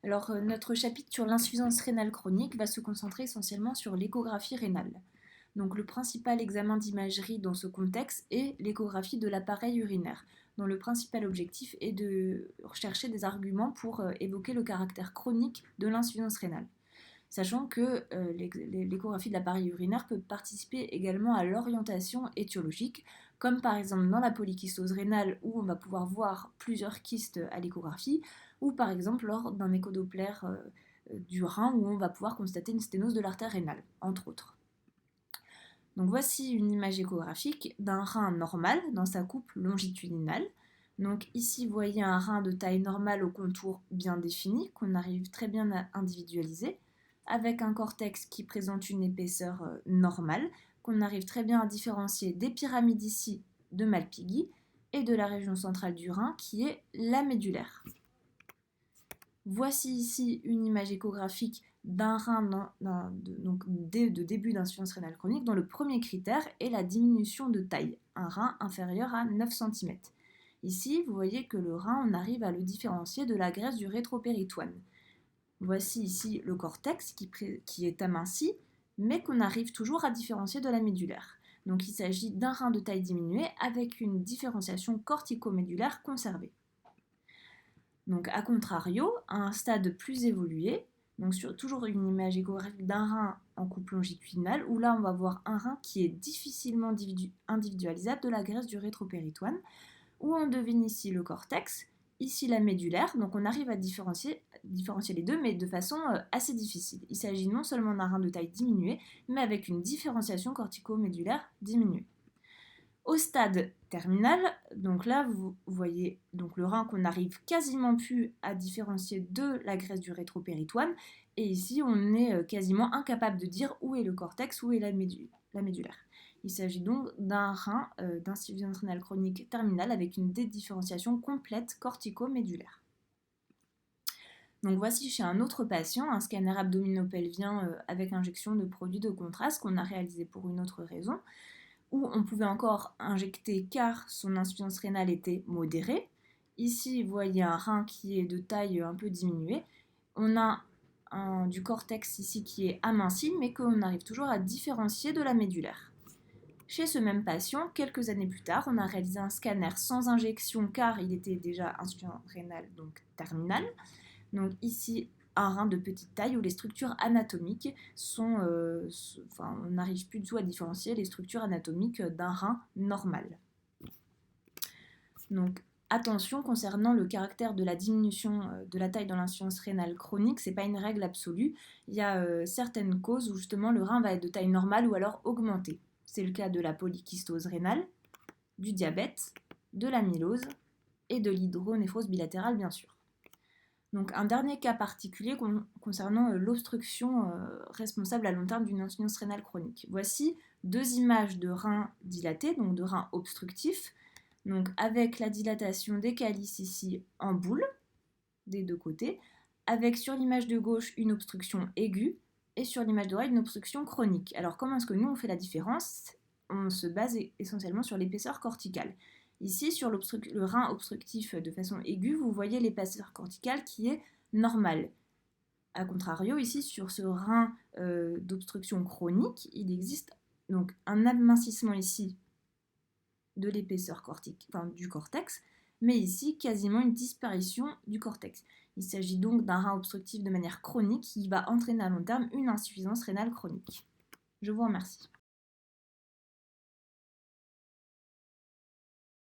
Alors, notre chapitre sur l'insuffisance rénale chronique va se concentrer essentiellement sur l'échographie rénale. Donc, le principal examen d'imagerie dans ce contexte est l'échographie de l'appareil urinaire, dont le principal objectif est de rechercher des arguments pour évoquer le caractère chronique de l'insuffisance rénale. Sachant que l'échographie de l'appareil urinaire peut participer également à l'orientation étiologique, comme par exemple dans la polykystose rénale où on va pouvoir voir plusieurs kystes à l'échographie, ou par exemple lors d'un échodoppler du rein où on va pouvoir constater une sténose de l'artère rénale, entre autres. Donc voici une image échographique d'un rein normal dans sa coupe longitudinale. Donc ici, vous voyez un rein de taille normale au contour bien défini, qu'on arrive très bien à individualiser, avec un cortex qui présente une épaisseur normale, qu'on arrive très bien à différencier des pyramides ici de Malpighi et de la région centrale du rein qui est la médulaire. Voici ici une image échographique d'un rein de début d'insuffisance rénale chronique dont le premier critère est la diminution de taille, un rein inférieur à 9 cm. Ici, vous voyez que le rein, on arrive à le différencier de la graisse du rétropéritoine. Voici ici le cortex qui est aminci, mais qu'on arrive toujours à différencier de la médulaire. Donc il s'agit d'un rein de taille diminuée avec une différenciation cortico-médulaire conservée. Donc, à contrario, à un stade plus évolué, donc toujours une image échographique d'un rein en coupe longitudinale, où là on va voir un rein qui est difficilement individualisable de la graisse du rétropéritoine, où on devine ici le cortex, ici la médulaire, donc on arrive à différencier les deux, mais de façon assez difficile. Il s'agit non seulement d'un rein de taille diminuée, mais avec une différenciation cortico-médulaire diminuée. Au stade terminal, donc là vous voyez donc le rein qu'on n'arrive quasiment plus à différencier de la graisse du rétropéritoine, et ici on est quasiment incapable de dire où est le cortex, où est la médulaire. Il s'agit donc d'un rein d'insuffisance rénale chronique terminale avec une dédifférenciation complète cortico-médulaire. Donc voici chez un autre patient un scanner abdominopelvien avec injection de produits de contraste qu'on a réalisé pour une autre raison, où on pouvait encore injecter car son insuffisance rénale était modérée. Ici, vous voyez un rein qui est de taille un peu diminuée. On a du cortex ici qui est aminci, mais qu'on arrive toujours à différencier de la médulaire. Chez ce même patient, quelques années plus tard, on a réalisé un scanner sans injection car il était déjà insuffisant rénal, donc terminal. Donc ici, un rein de petite taille où les structures anatomiques on n'arrive plus du tout à différencier les structures anatomiques d'un rein normal. Donc attention concernant le caractère de la diminution de la taille dans l'insuffisance rénale chronique, c'est pas une règle absolue. Il y a certaines causes où justement le rein va être de taille normale ou alors augmenté. C'est le cas de la polykystose rénale, du diabète, de l'amylose et de l'hydronéphrose bilatérale bien sûr. Donc un dernier cas particulier concernant l'obstruction responsable à long terme d'une insuffisance rénale chronique. Voici deux images de reins dilatés, donc de reins obstructifs, donc avec la dilatation des calices ici en boule, des deux côtés, avec sur l'image de gauche une obstruction aiguë et sur l'image de droite une obstruction chronique. Alors comment est-ce que nous on fait la différence? On se base essentiellement sur l'épaisseur corticale. Ici, sur le rein obstructif de façon aiguë, vous voyez l'épaisseur corticale qui est normale. A contrario, ici, sur ce rein d'obstruction chronique, il existe donc un amincissement ici de l'épaisseur du cortex, mais ici quasiment une disparition du cortex. Il s'agit donc d'un rein obstructif de manière chronique qui va entraîner à long terme une insuffisance rénale chronique. Je vous remercie.